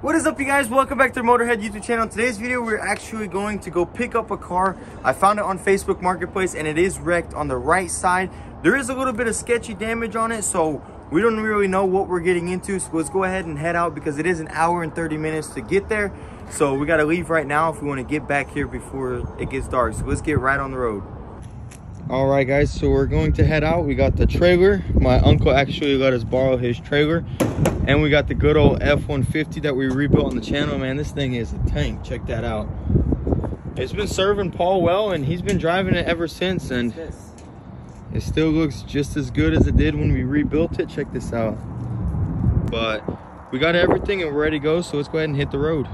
What is up, you guys? Welcome back to the Motorhead YouTube channel. In today's video, we're actually going to go pick up a car. I found it on Facebook Marketplace and it is wrecked on the right side. There is a little bit of sketchy damage on it, so we don't really know what we're getting into. So let's go ahead and head out because it is an hour and 30 minutes to get there. So we got to leave right now if we want to get back here before it gets dark. So let's get right on the road. All right, guys, so we're going to head out. We got the trailer. My uncle actually let us borrow his trailer. And we got the good old F-150 that we rebuilt on the channel. Man, this thing is a tank. Check that out. It's been serving Paul well, and he's been driving it ever since. And it still looks just as good as it did when we rebuilt it. Check this out. But we got everything and we're ready to go. So let's go ahead and hit the road.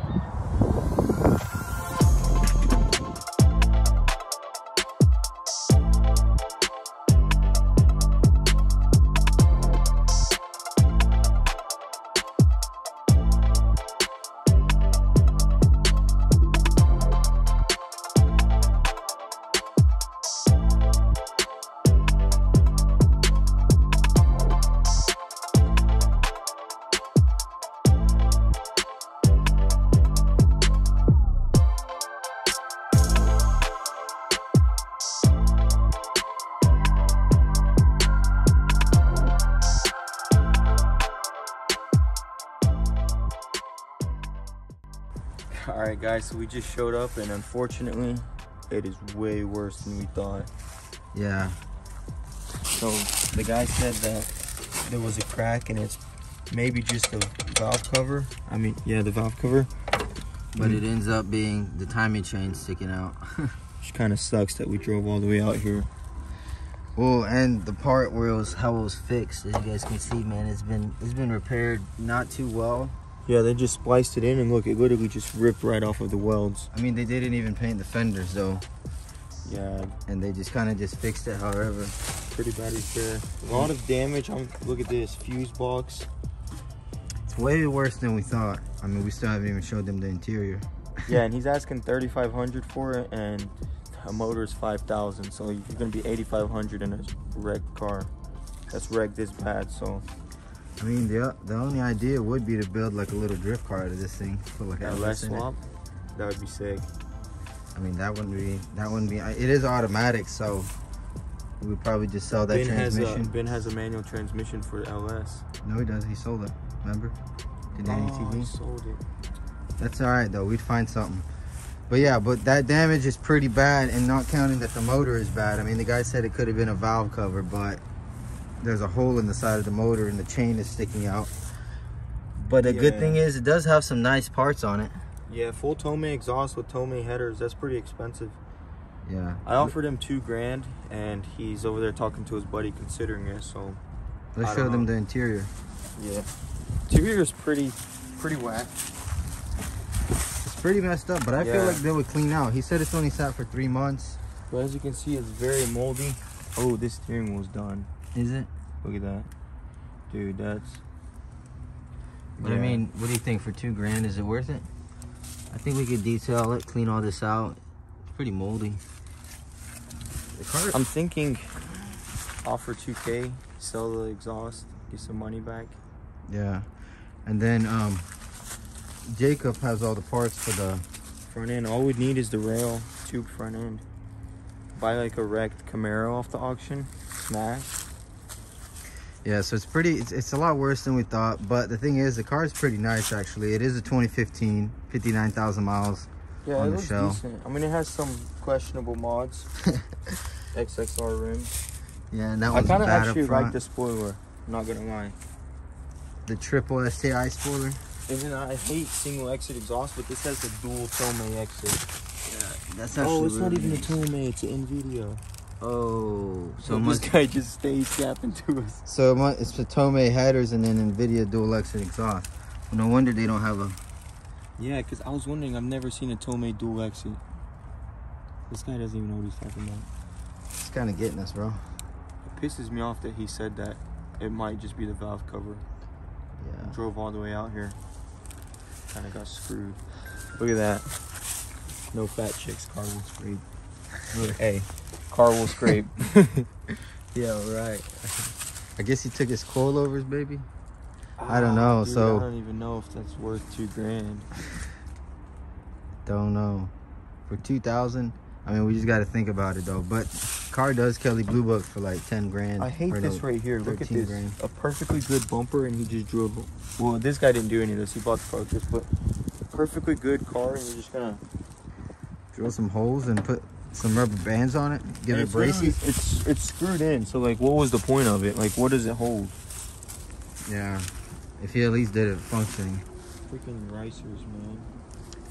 All right, guys, so we just showed up and unfortunately it is way worse than we thought. Yeah, so the guy said that there was a crack and it's maybe just a valve cover. Yeah, the valve cover, but it ends up being the timing chain sticking out. Which kind of sucks that we drove all the way out here. Well, and the part where how it was fixed, as you guys can see, man, it's been repaired not too well. Yeah, they just spliced it in and look, it literally just ripped right off of the welds. I mean, they didn't even paint the fenders though. Yeah. And they just kind of fixed it, however. Pretty bad repair. A lot of damage. Look at this, fuse box. It's way worse than we thought. I mean, we still haven't even showed them the interior. Yeah, and he's asking $3,500 for it, and a motor is $5,000. So you're gonna be $8,500 in a wrecked car. That's wrecked this bad, so. I mean, the only idea would be to build like a little drift car out of this thing. Put like a LS swap. That would be sick. I mean, that wouldn't be. It is automatic, so we would probably just sell that transmission. Ben has a manual transmission for LS. No, he doesn't. He sold it. Remember? To Danny TV. He sold it. That's all right though. We'd find something. But yeah, but that damage is pretty bad, and not counting that the motor is bad. I mean, the guy said it could have been a valve cover, but there's a hole in the side of the motor and the chain is sticking out. But the good thing is it does have some nice parts on it. Yeah, full Tomei exhaust with Tomei headers. That's pretty expensive. Yeah. I offered him $2,000 and he's over there talking to his buddy considering it, so let's show them the interior. Yeah. Interior is pretty whack. It's pretty messed up, but I feel like they would clean out. He said it's only sat for 3 months. But as you can see, it's very moldy. Oh, this steering wheel's done. Is it? Look at that, dude. That's. But I mean, what do you think for $2,000? Is it worth it? I think we could detail it, clean all this out. It's pretty moldy. The car. I'm thinking, offer $2K, sell the exhaust, get some money back. Yeah, and then Jacob has all the parts for the front end. All we need is the rail, tube front end. Buy like a wrecked Camaro off the auction, smash. Yeah, so it's a lot worse than we thought, but the thing is, the car is pretty nice actually. It is a 2015, 59,000 miles on the shell. Decent. I mean, it has some questionable mods. XXR rims. Yeah, and that one's bad up front. I kind of actually like the spoiler, I'm not gonna lie. The triple STI spoiler. Even I hate single exit exhaust, but this has a dual Tomei exit. Yeah, that's actually it's not even a Tomei, it's an NVIDIA. Oh, so this guy just stays capping to us. So it's the Tomei headers and then NVIDIA dual exit exhaust. Well, no wonder they don't have a. Yeah, because I was wondering, I've never seen a Tomei dual exit. This guy doesn't even know what he's talking about. It's kind of getting us, bro. It pisses me off that he said that it might just be the valve cover. Yeah. Drove all the way out here. Kind of got screwed. Look at that. No fat chicks, car will scrape. Hey, car will scrape. Yeah, right. I guess he took his coilovers, baby. I don't know. Dude, so I don't even know if that's worth $2,000. Don't know. For 2,000, I mean, we just got to think about it though. But car does Kelly Blue Book for like 10 grand. I hate this right here. Look at this. Grand. A perfectly good bumper, and he just drove. Well, this guy didn't do any of this. He bought the car with this, but perfectly good car, and you're just gonna drill some holes and put some rubber bands on it. Give it braces. It's screwed in. So like, what was the point of it? Like, what does it hold? Yeah, if he at least did it functioning. Freaking ricers, man.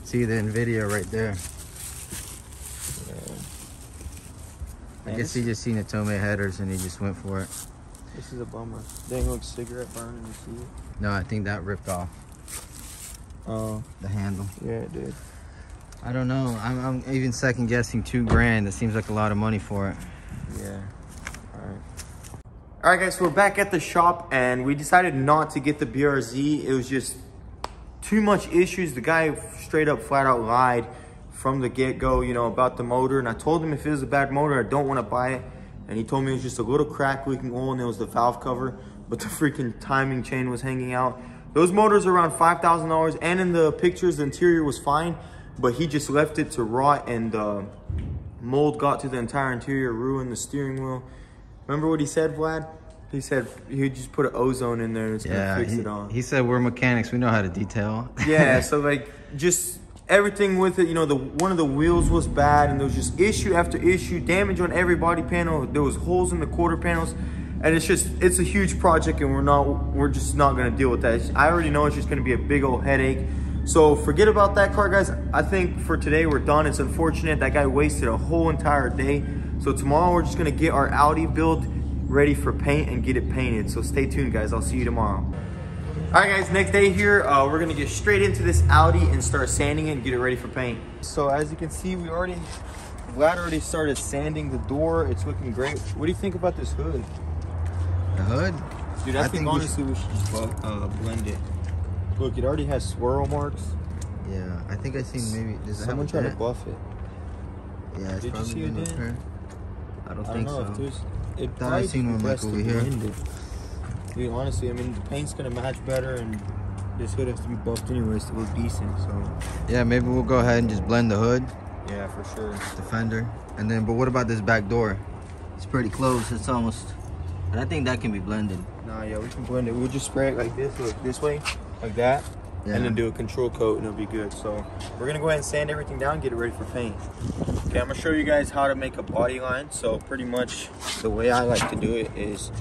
See the NVIDIA right there. Yeah. I guess he just seen the Tomei headers and he just went for it. This is a bummer. Dang, look, cigarette burn, you see it? No, I think that ripped off. Oh. The handle. Yeah, it did. I don't know. I'm even second guessing $2,000. That seems like a lot of money for it. Yeah. All right, guys, so we're back at the shop, and we decided not to get the BRZ. It was just too much issues. The guy straight up flat out lied from the get-go, you know, about the motor. And I told him if it was a bad motor, I don't want to buy it. And he told me it was just a little crack leaking oil, and it was the valve cover, but the freaking timing chain was hanging out. Those motors are around $5,000, and in the pictures, the interior was fine, but he just left it to rot, and mold got to the entire interior, ruined the steering wheel. Remember what he said, Vlad? He said he'd just put an ozone in there and it's gonna fix it on. He said we're mechanics, we know how to detail. Yeah, so like just everything with it, you know, one of the wheels was bad, and there was just issue after issue, damage on every body panel. There was holes in the quarter panels, and it's a huge project, and we're just not gonna deal with that. I already know it's just gonna be a big old headache. So forget about that car, guys. I think for today we're done. It's unfortunate that guy wasted a whole entire day. So tomorrow we're just gonna get our Audi build ready for paint and get it painted. So stay tuned, guys. I'll see you tomorrow. All right, guys, next day here, we're gonna get straight into this Audi and start sanding it and get it ready for paint. So as you can see, Vlad already started sanding the door. It's looking great. What do you think about this hood? The hood? Dude, I think honestly we should just blend it. Look, it already has swirl marks. Yeah, I think I seen maybe, does someone try to buff it? Yeah, it's probably been up here. I don't think so. It thought I seen one like over here. Dude, honestly, I mean, the paint's gonna match better, and this hood has to be buffed anyways to look decent. So yeah, maybe we'll go ahead and just blend the hood. Yeah, for sure. The fender, and then. But what about this back door? It's pretty close. It's almost. And I think that can be blended. Nah, yeah, we can blend it. We'll just spray it like this, look this way, like that, and then do a control coat, and it'll be good. So we're gonna go ahead and sand everything down, get it ready for paint. Okay, I'm gonna show you guys how to make a body line. So pretty much the way I like to do it is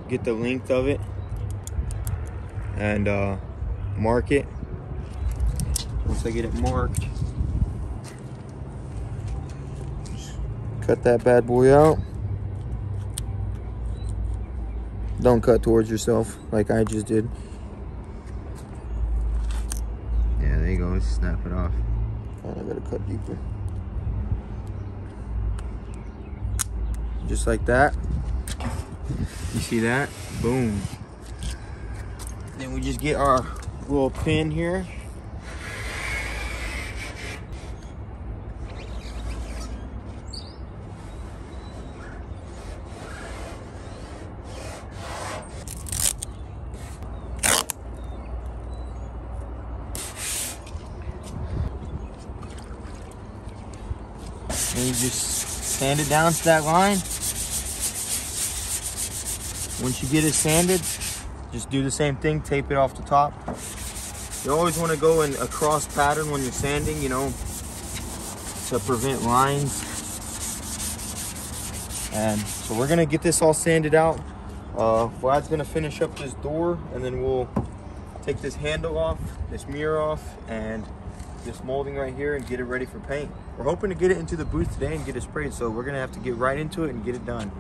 get the length of it and mark it. Once I get it marked, just cut that bad boy out. Don't cut towards yourself like I just did. Yeah, there you go. Just snap it off. And I gotta cut deeper. Just like that. You see that? Boom. Then we just get our little pin here. And you just sand it down to that line. Once you get it sanded, just do the same thing, tape it off the top. You always want to go in a cross pattern when you're sanding, you know, to prevent lines. And so we're gonna get this all sanded out. Vlad's gonna finish up this door, and then we'll take this handle off, this mirror off, and this molding right here, and get it ready for paint. We're hoping to get it into the booth today and get it sprayed, so we're gonna have to get right into it and get it done.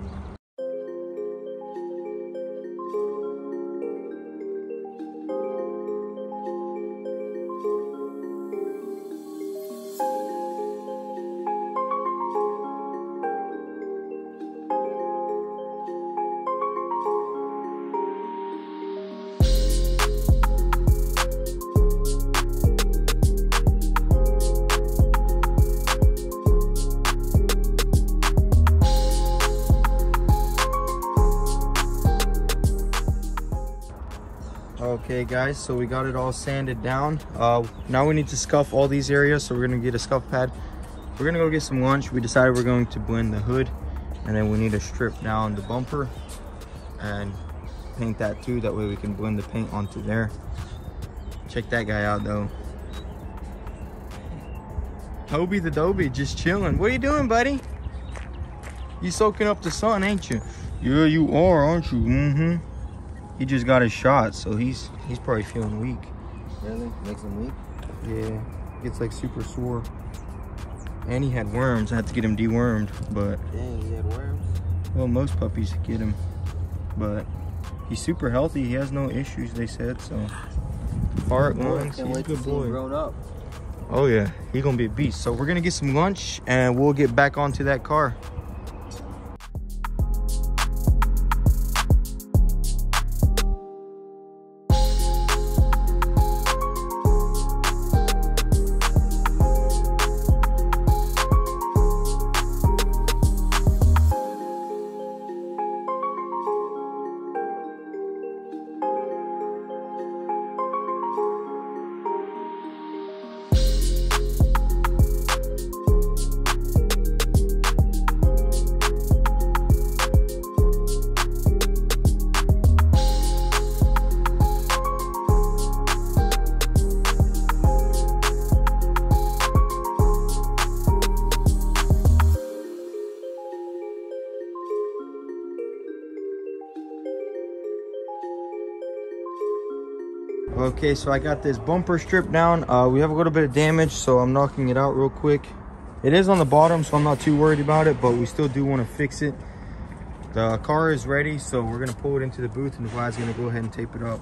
Okay guys, so we got it all sanded down. Now we need to scuff all these areas, so we're gonna get a scuff pad. We're gonna go get some lunch. We decided we're going to blend the hood, and then we need to strip down the bumper and paint that too. That way we can blend the paint onto there. Check that guy out though. Hobie the Dobie just chilling. What are you doing, buddy? You soaking up the sun, ain't you? Yeah, you are, aren't you? Mm-hmm. He just got his shot, so he's probably feeling weak. Really? Makes him weak? Yeah, gets like super sore. And he had worms. I had to get him dewormed, but Dang, he had worms? well, most puppies get him. But he's super healthy. He has no issues, they said, so. Heart, lungs, he's a good boy. Grown up. Oh yeah, he's gonna be a beast. So we're gonna get some lunch and we'll get back onto that car. Okay, so I got this bumper stripped down. We have a little bit of damage, so I'm knocking it out real quick. It is on the bottom, so I'm not too worried about it, but we still do want to fix it. The car is ready, so we're gonna pull it into the booth and Vlad's gonna go ahead and tape it up.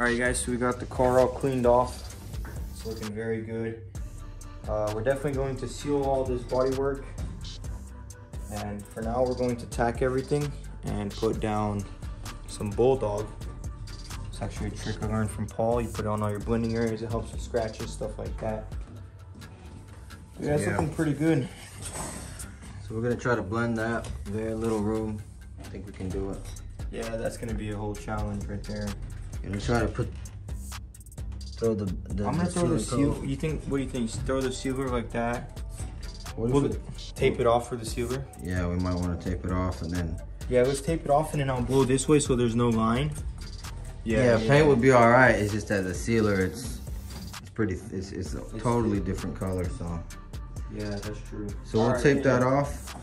Alright guys, so we got the car all cleaned off. It's looking very good. We're definitely going to seal all this bodywork. And for now, we're going to tack everything and put down some Bulldog. It's actually a trick I learned from Paul. You put it on all your blending areas, it helps with scratches, stuff like that. Yeah, it's looking pretty good. So we're gonna try to blend that. Very little room. I think we can do it. Yeah, that's gonna be a whole challenge right there. Gonna try to throw the I'm gonna throw the seal. What do you think? Throw the sealer like that. We'll tape it off for the sealer. Yeah, we might want to tape it off and then. Yeah, let's tape it off and then I'll blow this way so there's no line. Yeah, paint would be all right. It's just that the sealer, it's a totally different color. So. Yeah, that's true. So we'll tape that off,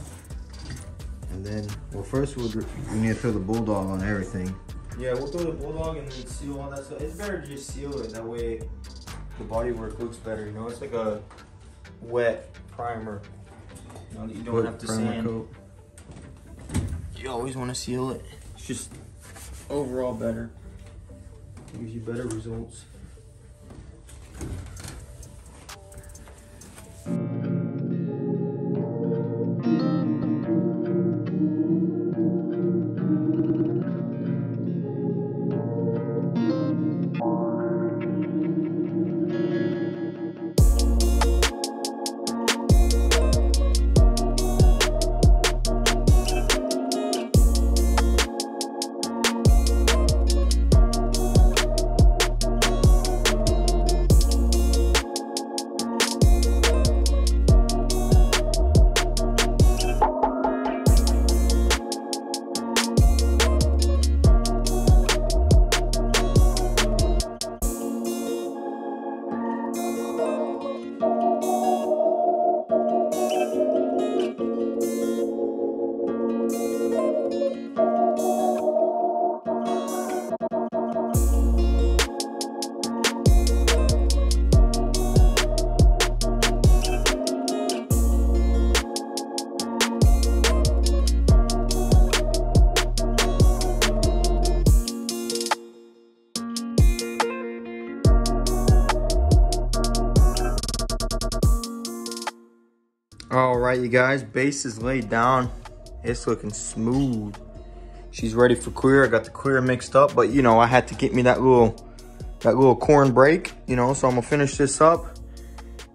and then first we need to throw the Bulldog on everything. Yeah, we'll throw the Bulldog and then seal all that stuff. It's better to just seal it, that way the bodywork looks better, you know? It's like a wet primer, you know, that you don't have to sand. Coat. You always want to seal it. It's just overall better. It gives you better results. right, you guys, base is laid down. It's looking smooth. She's ready for clear. I got the clear mixed up, but you know, I had to get me that little corn brake, you know, so I'm gonna finish this up,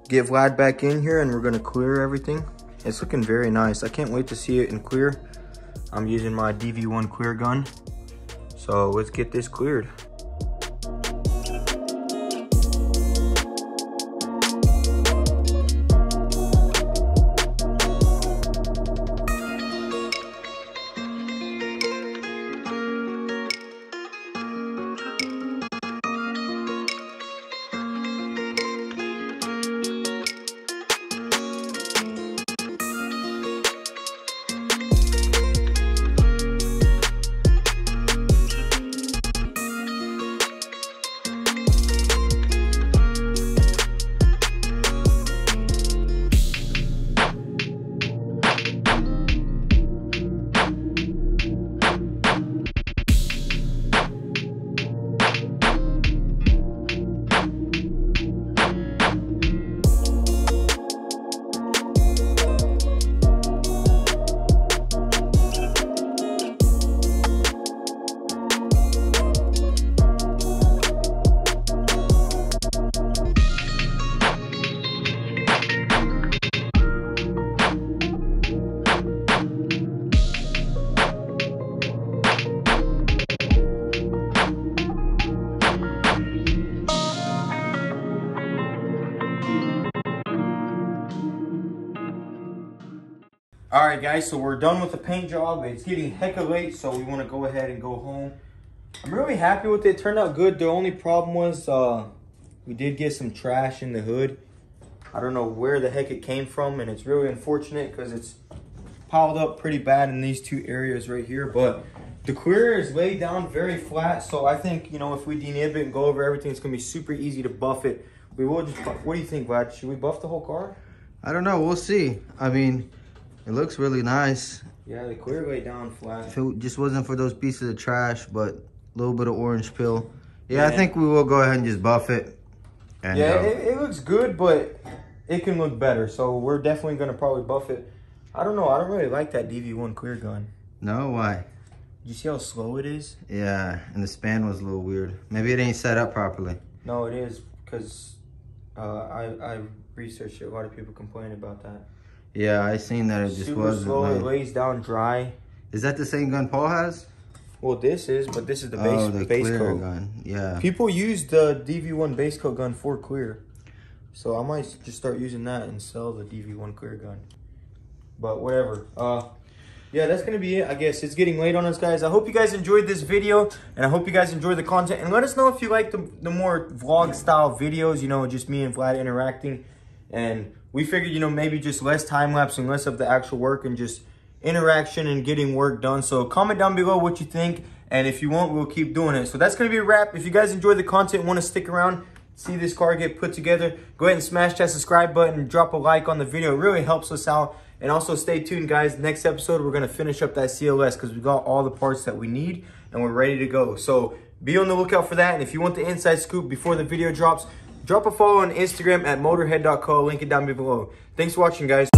get Vlad back in here, and we're gonna clear everything. It's looking very nice. I can't wait to see it in clear. I'm using my DV1 clear gun. So let's get this cleared. All right, guys, so we're done with the paint job. It's getting hecka late, so we want to go ahead and go home. I'm really happy with it. It turned out good. The only problem was we did get some trash in the hood. I don't know where the heck it came from, and it's really unfortunate because it's piled up pretty bad in these two areas right here. But the clear is laid down very flat, so I think, you know, if we denib it and go over everything, it's going to be super easy to buff it. We will just, what do you think, Vlad? Should we buff the whole car? I don't know. We'll see. I mean, it looks really nice. Yeah, the clear laid down flat. If it just wasn't for those pieces of trash, but a little bit of orange peel. Yeah, I think we will go ahead and just buff it. And, yeah, it looks good, but it can look better. So we're definitely going to probably buff it. I don't know. I don't really like that DV1 clear gun. No, why? You see how slow it is? Yeah, and the span was a little weird. Maybe it ain't set up properly. No, it is, because I researched it. A lot of people complain about that. Yeah, I seen that it just super wasn't slow. like... It lays down dry. Is that the same gun Paul has? Well, this is, but this is the base clear coat gun. Yeah. People use the DV1 base coat gun for clear, so I might just start using that and sell the DV1 clear gun. But whatever. Yeah, that's gonna be it. I guess it's getting late on us, guys. I hope you guys enjoyed this video, and I hope you guys enjoyed the content. And let us know if you like the more vlog style videos. You know, just me and Vlad interacting. And we figured, you know, maybe just less time lapse and less of the actual work and just interaction and getting work done. So comment down below what you think, and if you want, we'll keep doing it. So that's gonna be a wrap. If you guys enjoyed the content, want to stick around, see this car get put together, go ahead and smash that subscribe button and drop a like on the video. It really helps us out. And also stay tuned, guys. Next episode, we're gonna finish up that CLS because we got all the parts that we need and we're ready to go. So be on the lookout for that. And if you want the inside scoop before the video drops, drop a follow on Instagram at motorhead.co. Link it down below. Thanks for watching, guys.